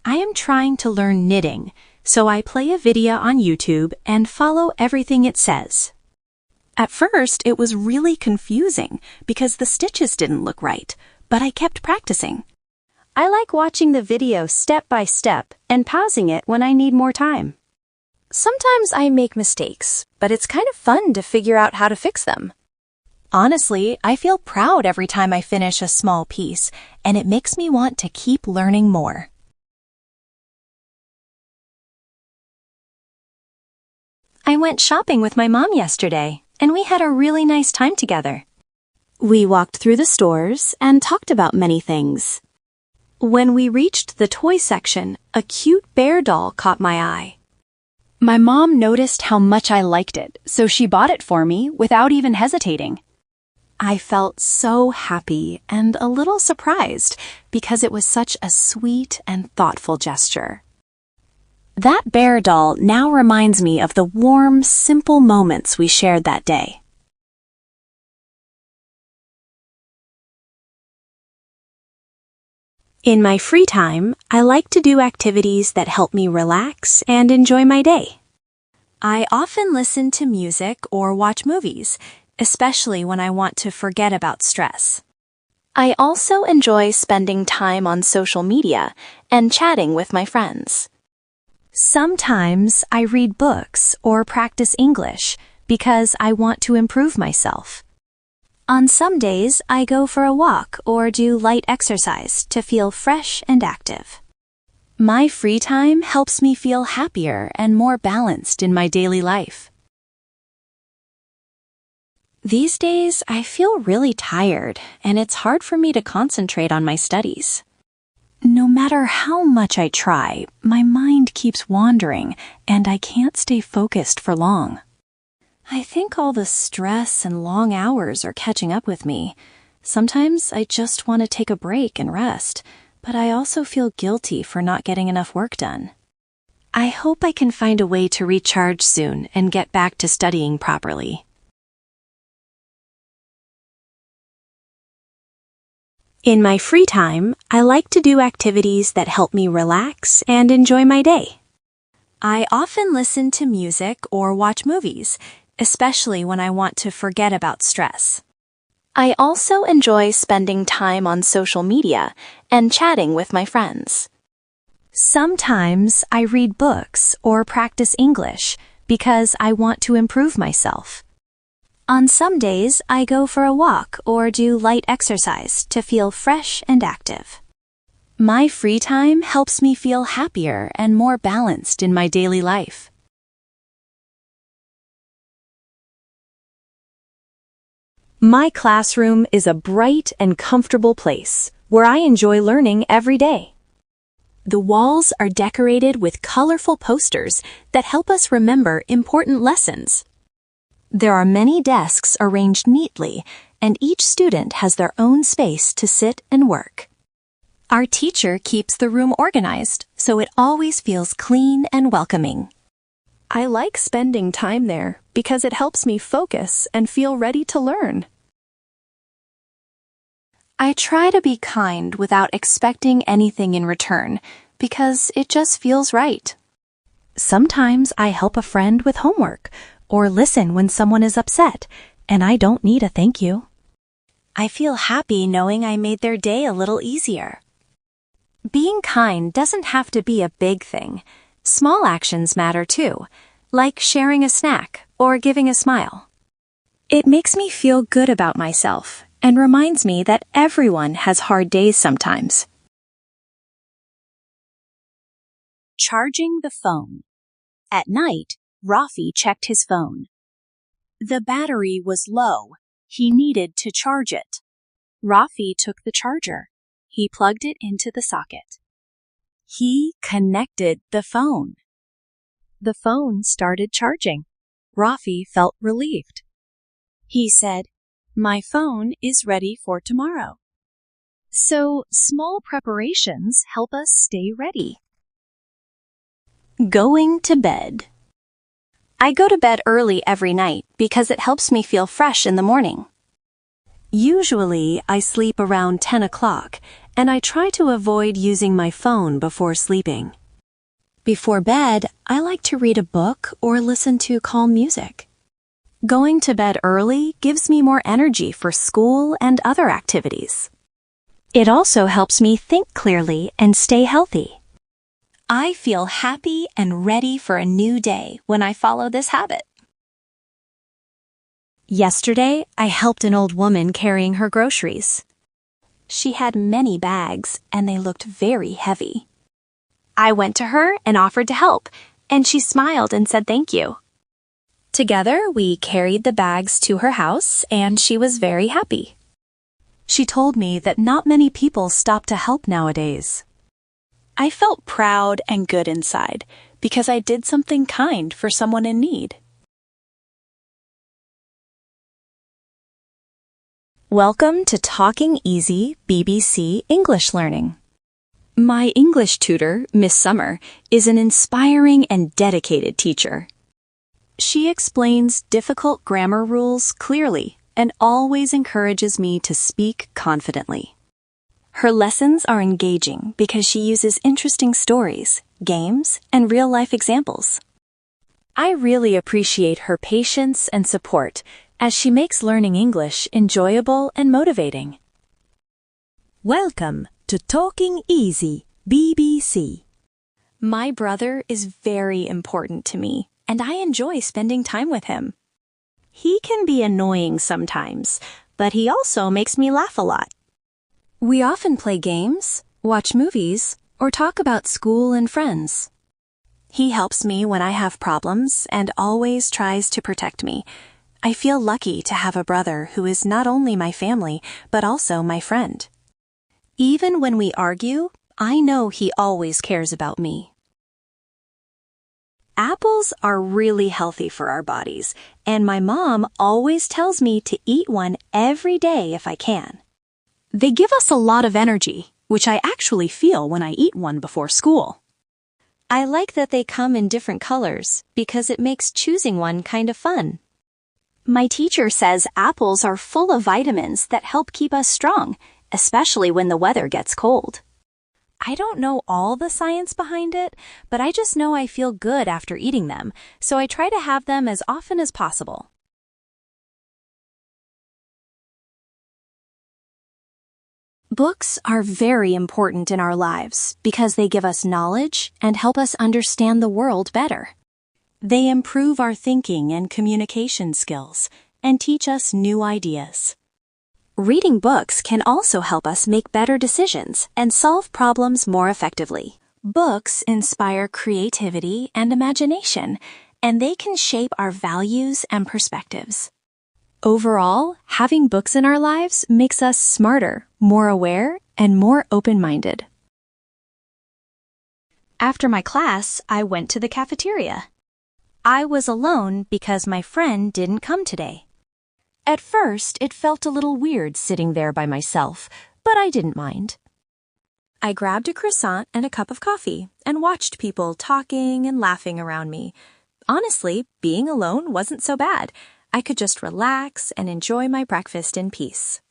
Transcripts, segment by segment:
I am trying to learn knitting, so I play a video on YouTube and follow everything it says. At first, it was really confusing because the stitches didn't look right, but I kept practicing. I like watching the video step by step and pausing it when I need more time. Sometimes I make mistakes, but it's kind of fun to figure out how to fix them. Honestly, I feel proud every time I finish a small piece, and it makes me want to keep learning more. I went shopping with my mom yesterday, and we had a really nice time together. We walked through the stores and talked about many things. When we reached the toy section, a cute bear doll caught my eye. My mom noticed how much I liked it, so she bought it for me without even hesitating. I felt so happy and a little surprised because it was such a sweet and thoughtful gesture. That bear doll now reminds me of the warm, simple moments we shared that day. In my free time, I like to do activities that help me relax and enjoy my day. I often listen to music or watch movies, especially when I want to forget about stress. I also enjoy spending time on social media and chatting with my friends. Sometimes I read books or practice English because I want to improve myself. On some days, I go for a walk or do light exercise to feel fresh and active. My free time helps me feel happier and more balanced in my daily life. These days, I feel really tired, and it's hard for me to concentrate on my studies. No matter how much I try, my mind keeps wandering, and I can't stay focused for long. I think all the stress and long hours are catching up with me. Sometimes I just want to take a break and rest, but I also feel guilty for not getting enough work done. I hope I can find a way to recharge soon and get back to studying properly. In my free time, I like to do activities that help me relax and enjoy my day. I often listen to music or watch movies, especially when I want to forget about stress. I also enjoy spending time on social media and chatting with my friends. Sometimes I read books or practice English because I want to improve myself. On some days, I go for a walk or do light exercise to feel fresh and active. My free time helps me feel happier and more balanced in my daily life. My classroom is a bright and comfortable place where I enjoy learning every day. The walls are decorated with colorful posters that help us remember important lessons. There are many desks arranged neatly, and each student has their own space to sit and work. Our teacher keeps the room organized, so it always feels clean and welcoming. I like spending time there because it helps me focus and feel ready to learn. I try to be kind without expecting anything in return because it just feels right. Sometimes I help a friend with homework or listen when someone is upset, and I don't need a thank you. I feel happy knowing I made their day a little easier. Being kind doesn't have to be a big thing. Small actions matter too, like sharing a snack or giving a smile. It makes me feel good about myself and reminds me that everyone has hard days sometimes. Charging the phone. At night, Rafi checked his phone. The battery was low. He needed to charge it. Rafi took the charger. He plugged it into the socket. He connected the phone. The phone started charging. Rafi felt relieved. He said, "My phone is ready for tomorrow." So, small preparations help us stay ready. Going to bed. I go to bed early every night because it helps me feel fresh in the morning. Usually, I sleep around 10 o'clock, and I try to avoid using my phone before sleeping. Before bed, I like to read a book or listen to calm music. Going to bed early gives me more energy for school and other activities. It also helps me think clearly and stay healthy. I feel happy and ready for a new day when I follow this habit. Yesterday, I helped an old woman carrying her groceries. She had many bags, and they looked very heavy. I went to her and offered to help, and she smiled and said thank you. Together, we carried the bags to her house, and she was very happy. She told me that not many people stop to help nowadays. I felt proud and good inside because I did something kind for someone in need. Welcome to Talking Easy BBC English Learning. My English tutor, Miss Summer, is an inspiring and dedicated teacher. She explains difficult grammar rules clearly and always encourages me to speak confidently. Her lessons are engaging because she uses interesting stories, games, and real-life examples. I really appreciate her patience and support as she makes learning English enjoyable and motivating. Welcome to Talking Easy, BBC. My brother is very important to me, and I enjoy spending time with him. He can be annoying sometimes, but he also makes me laugh a lot. We often play games, watch movies, or talk about school and friends. He helps me when I have problems and always tries to protect me. I feel lucky to have a brother who is not only my family, but also my friend. Even when we argue, I know he always cares about me. Apples are really healthy for our bodies, and my mom always tells me to eat one every day if I can. They give us a lot of energy, which I actually feel when I eat one before school. I like that they come in different colors because it makes choosing one kind of fun. My teacher says apples are full of vitamins that help keep us strong, especially when the weather gets cold. I don't know all the science behind it, but I just know I feel good after eating them, so I try to have them as often as possible. Books are very important in our lives because they give us knowledge and help us understand the world better. They improve our thinking and communication skills and teach us new ideas. Reading books can also help us make better decisions and solve problems more effectively. Books inspire creativity and imagination, and they can shape our values and perspectives. Overall, having books in our lives makes us smarter, more aware, and more open-minded. After my class, I went to the cafeteria. I was alone because my friend didn't come today. At first, it felt a little weird sitting there by myself, but I didn't mind. I grabbed a croissant and a cup of coffee and watched people talking and laughing around me. Honestly, being alone wasn't so bad. I could just relax and enjoy my breakfast in peace.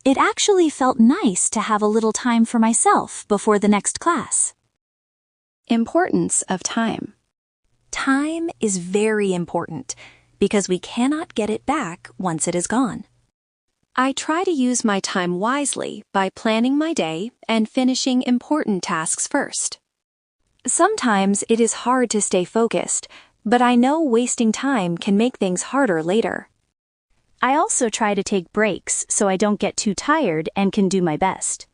It actually felt nice to have a little time for myself before the next class. Importance of time. Time is very important because we cannot get it back once it is gone. I try to use my time wisely by planning my day and finishing important tasks first. Sometimes it is hard to stay focused, but I know wasting time can make things harder later. I also try to take breaks so I don't get too tired and can do my best.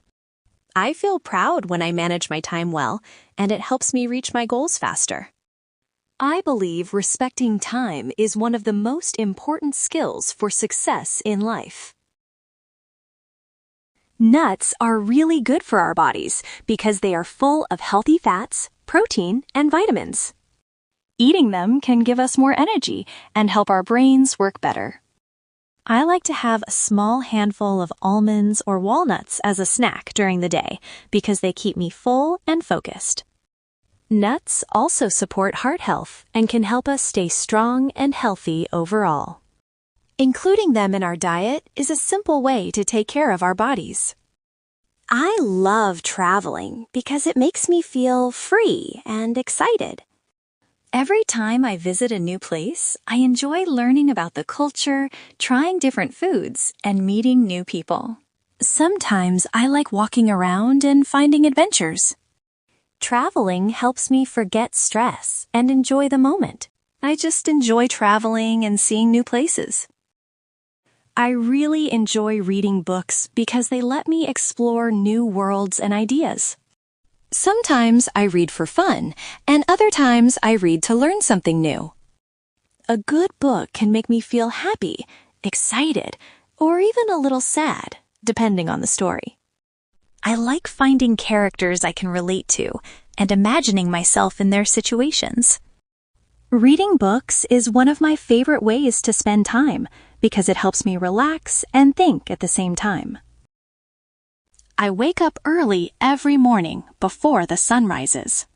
I feel proud when I manage my time well, and it helps me reach my goals faster. I believe respecting time is one of the most important skills for success in life. Nuts are really good for our bodies because they are full of healthy fats, protein, and vitamins. Eating them can give us more energy and help our brains work better. I like to have a small handful of almonds or walnuts as a snack during the day because they keep me full and focused. Nuts also support heart health and can help us stay strong and healthy overall. Including them in our diet is a simple way to take care of our bodies. I love traveling because it makes me feel free and excited. Every time I visit a new place, I enjoy learning about the culture, trying different foods, and meeting new people. Sometimes I like walking around and finding adventures. Traveling helps me forget stress and enjoy the moment. I just enjoy traveling and seeing new places. I really enjoy reading books because they let me explore new worlds and ideas. Sometimes I read for fun, and other times I read to learn something new. A good book can make me feel happy, excited, or even a little sad, depending on the story. I like finding characters I can relate to and imagining myself in their situations. Reading books is one of my favorite ways to spend time because it helps me relax and think at the same time. I wake up early every morning before the sun rises.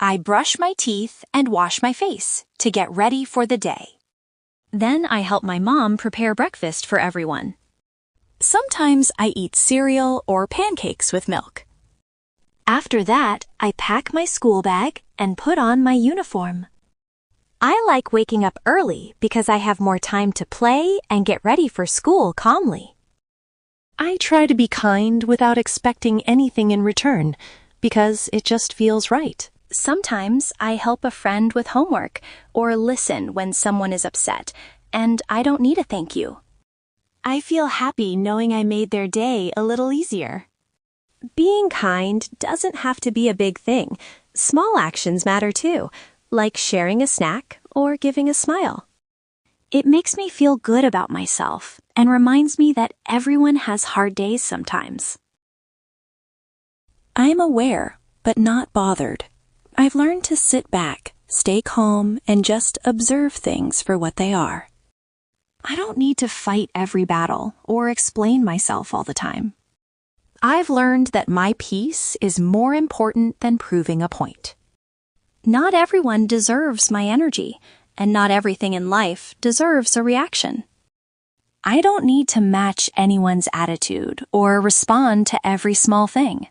I brush my teeth and wash my face to get ready for the day. Then I help my mom prepare breakfast for everyone. Sometimes I eat cereal or pancakes with milk. After that, I pack my school bag and put on my uniform. I like waking up early because I have more time to play and get ready for school calmly. I try to be kind without expecting anything in return because it just feels right. Sometimes I help a friend with homework or listen when someone is upset, and I don't need a thank you. I feel happy knowing I made their day a little easier. Being kind doesn't have to be a big thing. Small actions matter too, like sharing a snack or giving a smile. It makes me feel good about myself and reminds me that everyone has hard days sometimes. I'm aware, but not bothered. I've learned to sit back, stay calm, and just observe things for what they are. I don't need to fight every battle or explain myself all the time. I've learned that my peace is more important than proving a point. Not everyone deserves my energy, and not everything in life deserves a reaction. I don't need to match anyone's attitude or respond to every small thing.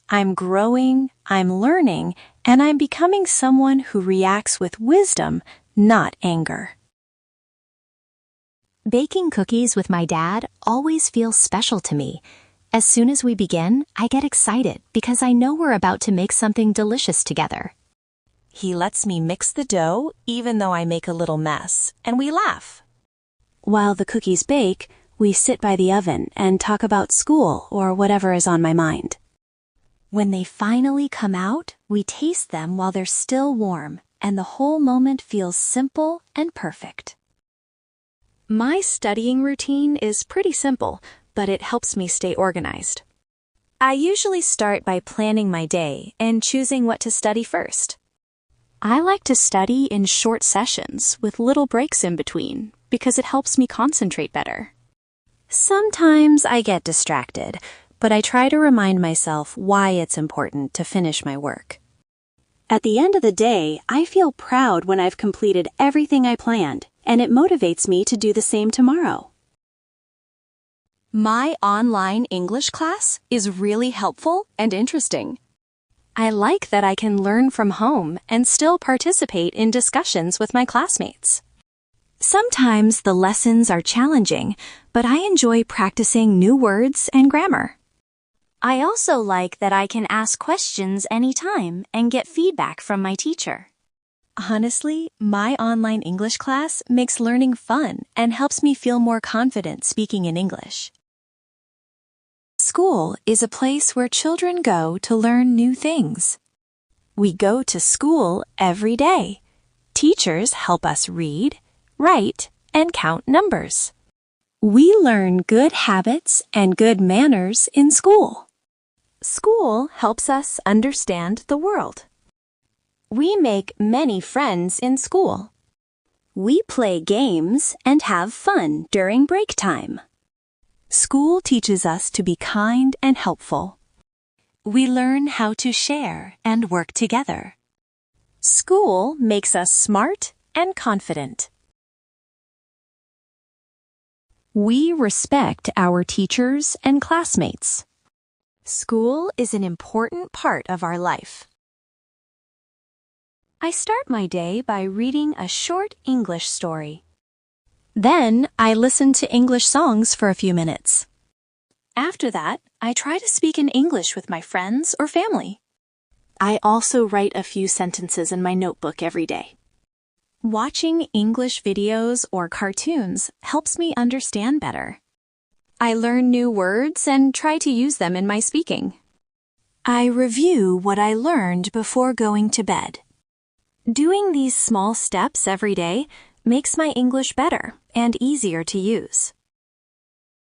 I'm growing, I'm learning, and I'm becoming someone who reacts with wisdom, not anger. Baking cookies with my dad always feels special to me. As soon as we begin, I get excited because I know we're about to make something delicious together. He lets me mix the dough even though I make a little mess, and we laugh. While the cookies bake, we sit by the oven and talk about school or whatever is on my mind. When they finally come out, we taste them while they're still warm, and the whole moment feels simple and perfect. My studying routine is pretty simple, but it helps me stay organized. I usually start by planning my day and choosing what to study first. I like to study in short sessions with little breaks in between because it helps me concentrate better. Sometimes I get distracted, but I try to remind myself why it's important to finish my work. At the end of the day, I feel proud when I've completed everything I planned, and it motivates me to do the same tomorrow. My online English class is really helpful and interesting. I like that I can learn from home and still participate in discussions with my classmates. Sometimes the lessons are challenging, but I enjoy practicing new words and grammar. I also like that I can ask questions anytime and get feedback from my teacher. Honestly, my online English class makes learning fun and helps me feel more confident speaking in English. School is a place where children go to learn new things. We go to school every day. Teachers help us read, write, and count numbers. We learn good habits and good manners in school. School helps us understand the world. We make many friends in school. We play games and have fun during break time. School teaches us to be kind and helpful. We learn how to share and work together. School makes us smart and confident. We respect our teachers and classmates. School is an important part of our life. I start my day by reading a short English story. Then I listen to English songs for a few minutes. After that, I try to speak in English with my friends or family. I also write a few sentences in my notebook every day. Watching English videos or cartoons helps me understand better. I learn new words and try to use them in my speaking. I review what I learned before going to bed. Doing these small steps every day makes my English better and easier to use.